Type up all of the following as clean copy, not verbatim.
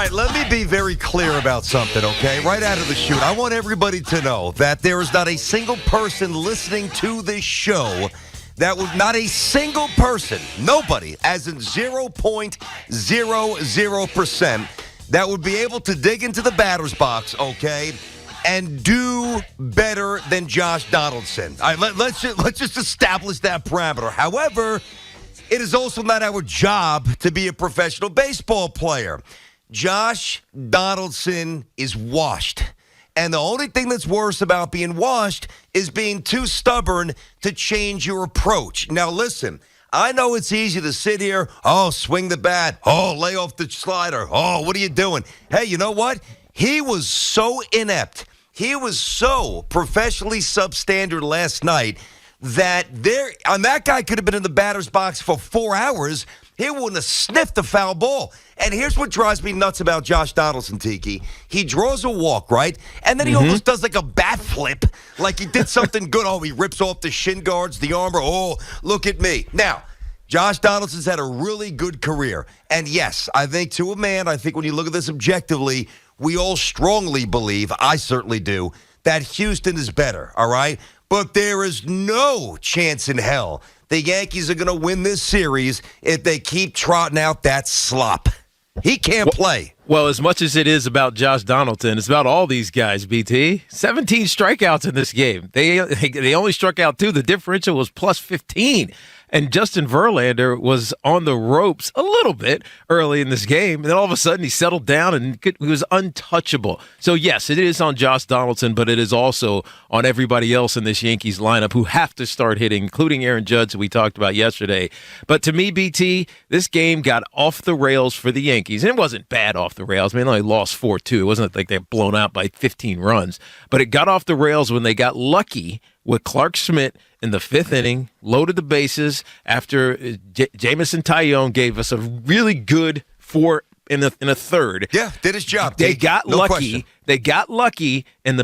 right, let me be very clear about something, okay? Right out of the chute, I want everybody to know that there is not a single person listening to this show that would, not a single person, nobody, as in 0.00%, that would be able to dig into the batter's box, okay, and do better than Josh Donaldson. All right, let's just establish that parameter. However, it is also not our job to be a professional baseball player. Josh Donaldson is washed. And the only thing that's worse about being washed is being too stubborn to change your approach. Now, listen, I know it's easy to sit here, swing the bat, lay off the slider, what are you doing? Hey, you know what? He was so inept. He was so professionally substandard last night that that guy could have been in the batter's box for 4 hours. He wouldn't have sniffed the foul ball. And here's what drives me nuts about Josh Donaldson, Tiki. He draws a walk, right? And then he almost does like a bat flip, like he did something good. He rips off the shin guards, the armor. Look at me. Now, Josh Donaldson's had a really good career. And yes, I think to a man, I think when you look at this objectively, we all strongly believe, I certainly do, that Houston is better, all right? But there is no chance in hell the Yankees are going to win this series if they keep trotting out that slop. He can't play. Well, as much as it is about Josh Donaldson, it's about all these guys, BT. 17 strikeouts in this game. They only struck out 2. The differential was plus 15. And Justin Verlander was on the ropes a little bit early in this game. And then all of a sudden he settled down and he was untouchable. So, yes, it is on Josh Donaldson, but it is also on everybody else in this Yankees lineup who have to start hitting, including Aaron Judge, that we talked about yesterday. But to me, BT, this game got off the rails for the Yankees. And it wasn't bad off the rails. I mean, they only lost 4-2. It wasn't like they were blown out by 15 runs. But it got off the rails when they got lucky with Clark Schmidt in the 5th inning, loaded the bases after Jamison Tyone gave us a really good 4 in a third. Yeah, did his job. They got lucky. Question. They got lucky in the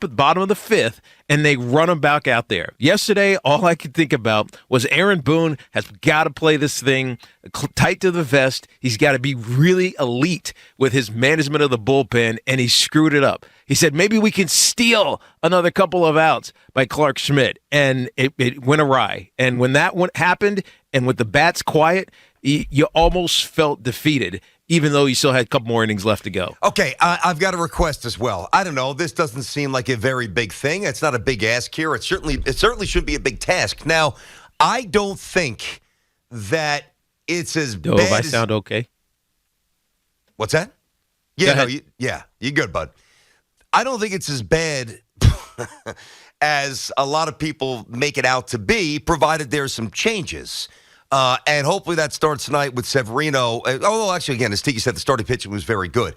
bottom of the 5th, and they run them back out there. Yesterday, all I could think about was Aaron Boone has got to play this thing tight to the vest. He's got to be really elite with his management of the bullpen, and he screwed it up. He said, maybe we can steal another couple of outs by Clark Schmidt, and it went awry. And when that one happened, and with the bats quiet, you almost felt defeated, even though you still had a couple more innings left to go. Okay, I've got a request as well. I don't know. This doesn't seem like a very big thing. It's not a big ask here. It certainly should be a big task. Now, I don't think that it's as bad if I sound okay? What's that? Yeah, you're good, bud. I don't think it's as bad as a lot of people make it out to be, provided there's some changes. And hopefully that starts tonight with Severino. Although, actually, again, as Tiki said, the starting pitching was very good.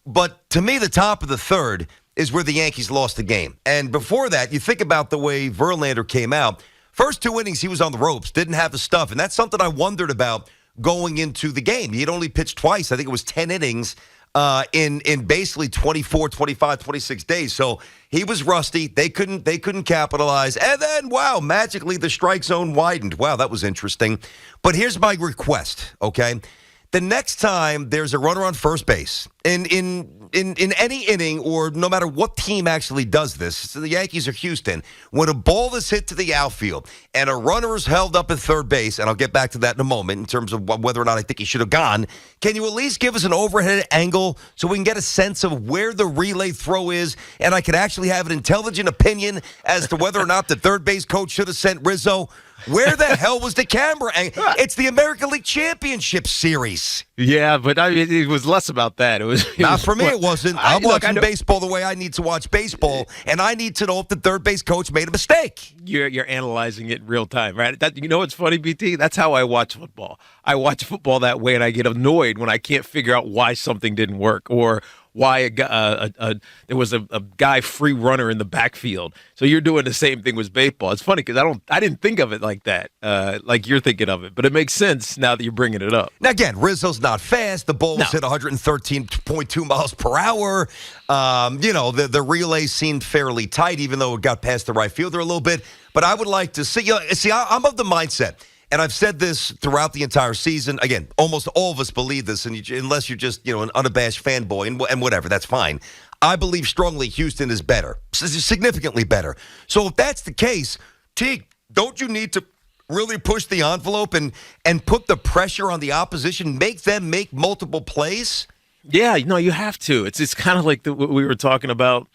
But to me, the top of the 3rd is where the Yankees lost the game. And before that, you think about the way Verlander came out. First 2 innings, he was on the ropes, didn't have the stuff. And that's something I wondered about going into the game. He had only pitched twice. I think it was 10 innings in basically 24, 25, 26 days. So he was rusty. They couldn't capitalize. And then, wow, magically the strike zone widened. Wow, that was interesting. But here's my request, okay? The next time there's a runner on first base, in any inning, or no matter what team actually does this, so the Yankees or Houston, when a ball is hit to the outfield and a runner is held up at third base, and I'll get back to that in a moment in terms of whether or not I think he should have gone, can you at least give us an overhead angle so we can get a sense of where the relay throw is, and I can actually have an intelligent opinion as to whether or not the third base coach should have sent Rizzo? Where the hell was the camera? It's the American League Championship Series. Yeah, but it was less about that. It was not for me. It wasn't. I'm watching baseball the way I need to watch baseball, and I need to know if the third base coach made a mistake. You're analyzing it in real time, right? You know what's funny, BT? That's how I watch football. I watch football that way, and I get annoyed when I can't figure out why something didn't work or why there was a guy free runner in the backfield. So you're doing the same thing with baseball. It's funny because I didn't think of it like that, like you're thinking of it. But it makes sense now that you're bringing it up. Now, again, Rizzo's not fast. The ball was hit 113.2 miles per hour. The relay seemed fairly tight, even though it got past the right fielder a little bit. But I would like to see, I'm of the mindset, and I've said this throughout the entire season. Again, almost all of us believe this, and unless you're just an unabashed fanboy and whatever, that's fine. I believe strongly Houston is better, significantly better. So if that's the case, Teague, don't you need to really push the envelope and put the pressure on the opposition, make them make multiple plays? Yeah, you have to. It's kind of like what we were talking about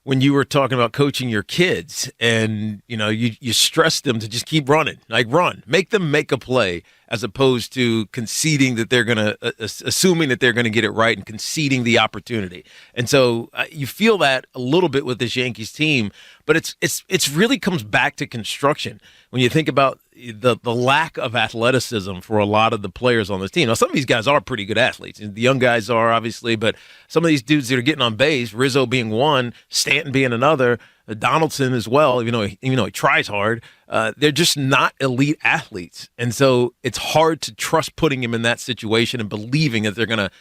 when you were talking about coaching your kids, and you stress them to just keep running, like run, make them make a play, as opposed to conceding that they're going to, assuming that they're going to get it right and conceding the opportunity. And so you feel that a little bit with this Yankees team, but it's really comes back to construction when you think about the lack of athleticism for a lot of the players on this team. Now, some of these guys are pretty good athletes. The young guys are, obviously, but some of these dudes that are getting on base, Rizzo being one, Stanton being another, Donaldson as well, even though he tries hard, they're just not elite athletes. And so it's hard to trust putting him in that situation and believing that they're going to,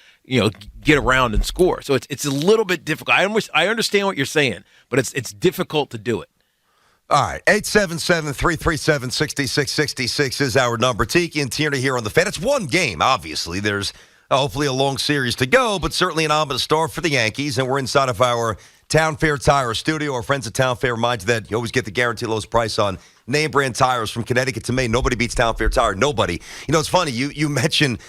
get around and score. So it's a little bit difficult. I understand what you're saying, but it's difficult to do it. All right, 877-337-6666 is our number. Tiki and Tierney here on the Fan. It's one game, obviously. There's hopefully a long series to go, but certainly an ominous start for the Yankees, and we're inside of our Town Fair Tire studio. Our friends at Town Fair remind you that you always get the guaranteed lowest price on name brand tires from Connecticut to Maine. Nobody beats Town Fair Tire. Nobody. It's funny. You mentioned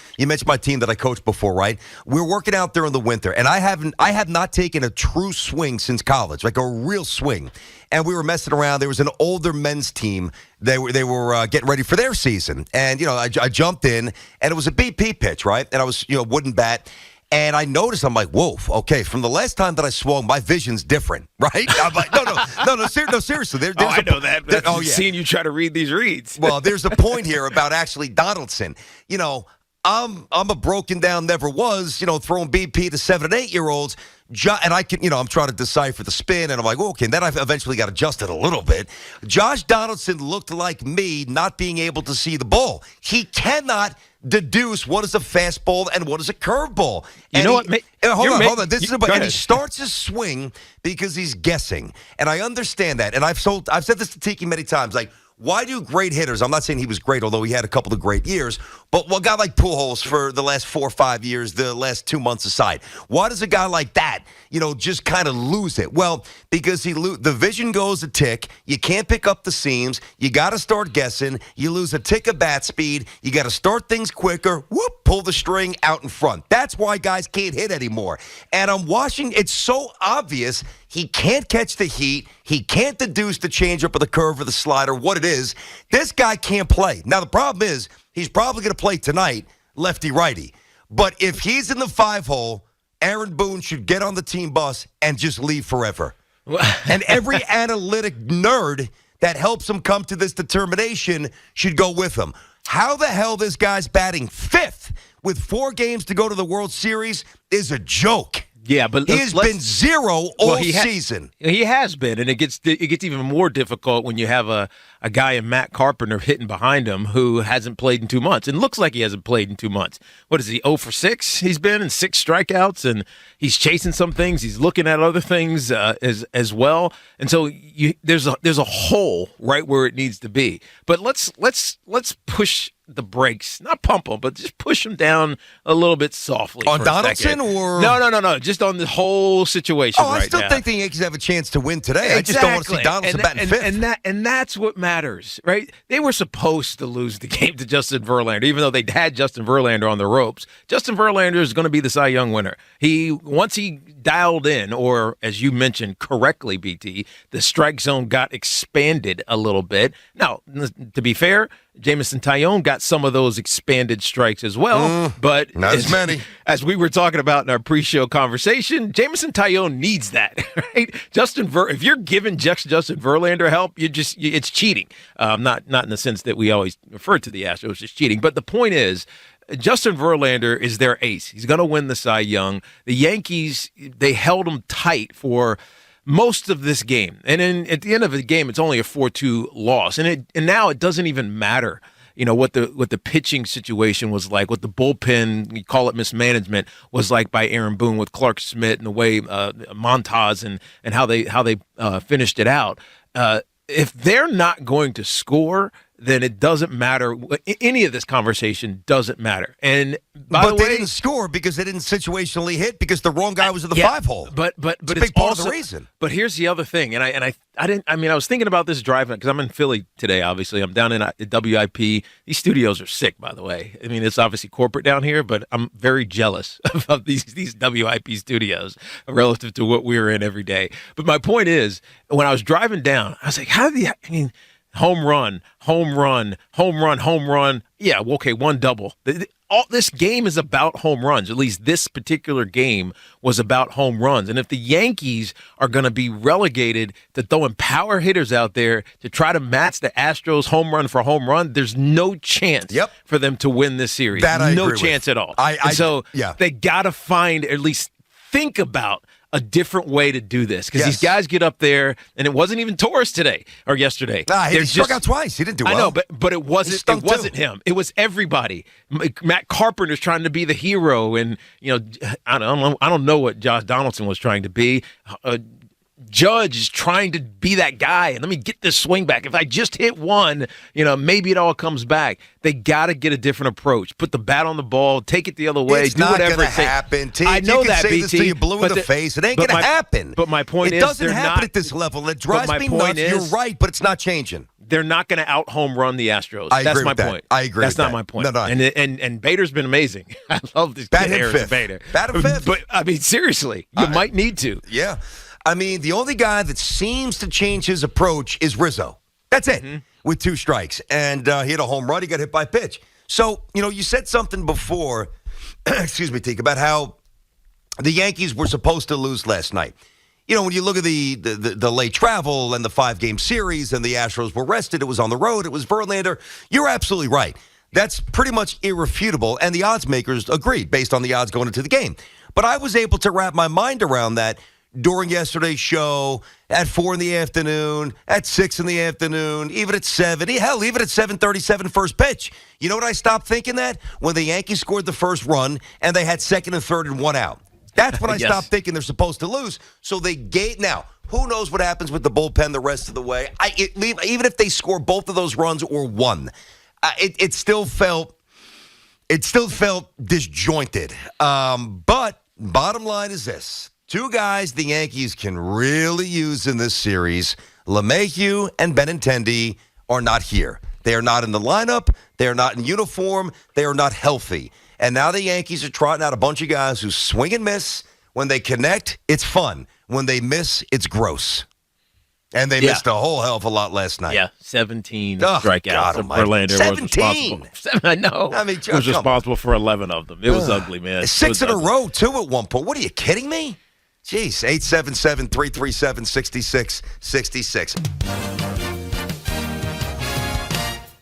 my team that I coached before, right? We're working out there in the winter, and I have not taken a true swing since college, like a real swing. And we were messing around. There was an older men's team. They were getting ready for their season, and I jumped in, and it was a BP pitch, right? And I was wooden bat. And I noticed, I'm like, whoa, okay, from the last time that I swung, my vision's different, right? I'm like, no, seriously. I know that. Oh, yeah. Seeing you try to read these reads. Well, there's a point here about actually Donaldson. I'm a broken down, never was, throwing BP to 7 and 8 year olds. And I can, I'm trying to decipher the spin, and I'm like, well, okay, then I've eventually got adjusted a little bit. Josh Donaldson looked like me not being able to see the ball. He cannot deduce what is a fastball and what is a curveball. You know what? Hold on. And he starts his swing because he's guessing. And I understand that. And I've said this to Tiki many times, like, why do great hitters, I'm not saying he was great, although he had a couple of great years, but a guy like Pujols for the last 4 or 5 years, the last 2 months aside, why does a guy like that, just kind of lose it? Well, because the vision goes a tick, you can't pick up the seams, you got to start guessing, you lose a tick of bat speed, you got to start things quicker, pull the string out in front. That's why guys can't hit anymore. And I'm watching, it's so obvious. He can't catch the heat. He can't deduce the changeup or the curve or the slider, what it is. This guy can't play. Now, the problem is he's probably going to play tonight, lefty-righty. But if he's in the 5-hole, Aaron Boone should get on the team bus and just leave forever. And every analytic nerd that helps him come to this determination should go with him. How the hell this guy's batting 5th with 4 games to go to the World Series is a joke. Yeah, but he has been zero all season. He has been, and it gets even more difficult when you have a guy in Matt Carpenter hitting behind him who hasn't played in 2 months, and looks like he hasn't played in 2 months. What is he, 0 for 6? He's been in 6 strikeouts, and he's chasing some things. He's looking at other things as well, and so there's a hole right where it needs to be. But let's push the brakes, not pump them, but just push them down a little bit softly. On Donaldson, or no, just on the whole situation. I still think the Yankees have a chance to win today. Exactly. I just don't want to see Donaldson batting 5th. And that's what matters, right? They were supposed to lose the game to Justin Verlander, even though they had Justin Verlander on the ropes. Justin Verlander is going to be the Cy Young winner. Once he dialed in, or as you mentioned correctly, BT, the strike zone got expanded a little bit. Now, to be fair, Jameson Taillon got some of those expanded strikes as well, but not as many. As we were talking about in our pre-show conversation, Jameson Taillon needs that, right? If you're giving Justin Verlander help, it's cheating. Not in the sense that we always refer to the Astros as cheating, but the point is, Justin Verlander is their ace. He's going to win the Cy Young. The Yankees, they held him tight for most of this game. And then at the end of the game, it's only a 4-2 loss. And now it doesn't even matter, what the pitching situation was like, what the bullpen, you call it mismanagement, was like by Aaron Boone with Clark Schmidt and the way Montas and how they finished it out. If they're not going to score, then it doesn't matter. Any of this conversation doesn't matter. And by the way, they didn't score because they didn't situationally hit because the wrong guy was in the 5-hole. But it's a it's big part also, of the reason. But here's the other thing, and I didn't. I mean, I was thinking about this driving because I'm in Philly today. Obviously, I'm down in WIP. These studios are sick, by the way. I mean, it's obviously corporate down here, but I'm very jealous of these WIP studios relative to what we were in every day. But my point is, when I was driving down, I was like, how do you? I mean, home run, home run, home run, home run. Yeah, well, okay, one double. All this game is about home runs. At least this particular game was about home runs. And if the Yankees are going to be relegated to throwing power hitters out there to try to match the Astros home run for home run, there's no chance for them to win this series. That I no agree chance with. at all. So they got to find, or at least think about, a different way to do this because these guys get up there, and it wasn't even Torres today or yesterday. He struck out twice. He didn't do well. I know, but it wasn't. It wasn't him. It was everybody. Matt Carpenter's trying to be the hero, and I don't know what Josh Donaldson was trying to be. Judge is trying to be that guy, and let me get this swing back. If I just hit one, maybe it all comes back. They got to get a different approach. Put the bat on the ball, take it the other way, it's do whatever. It's not going to happen. I know you can that, say BT. This till you blue in the face. It ain't going to happen. But my point is, it doesn't happen at this level. It drives me nuts. You're right, but it's not changing. They're not going to out home run the Astros. That's my point. I agree. That's not my point. No. And Bader's been amazing. I love this Bat kid, hit Harrison fifth. Bader. Bat hit fifth. But I mean, seriously, you might need to. Yeah. I mean, the only guy that seems to change his approach is Rizzo. That's it, with 2 strikes. And he hit a home run. He got hit by a pitch. So, you said something before, excuse me, Tiki, about how the Yankees were supposed to lose last night. When you look at the late travel and the 5-game series and the Astros were rested, it was on the road, it was Verlander. You're absolutely right. That's pretty much irrefutable. And the odds makers agreed based on the odds going into the game. But I was able to wrap my mind around that during yesterday's show, at 4 in the afternoon, at 6 in the afternoon, even at 7. Hell, even at 7:37 first pitch. You know what I stopped thinking that? When the Yankees scored the first run and they had second and third and 1 out. That's when I stopped thinking they're supposed to lose. So they gave. Now, who knows what happens with the bullpen the rest of the way? Even if they score both of those runs or one, it still felt disjointed. But bottom line is this. 2 guys the Yankees can really use in this series, LeMahieu and Benintendi, are not here. They are not in the lineup. They are not in uniform. They are not healthy. And now the Yankees are trotting out a bunch of guys who swing and miss. When they connect, it's fun. When they miss, it's gross. And they missed a whole hell of a lot last night. Yeah, 17 strikeouts. Verlander 17? Was responsible. I know. I mean, was responsible for 11 of them. It was ugly, man. 6 in a row, too, at one point. What are you kidding me? Jeez, 877-337-6666.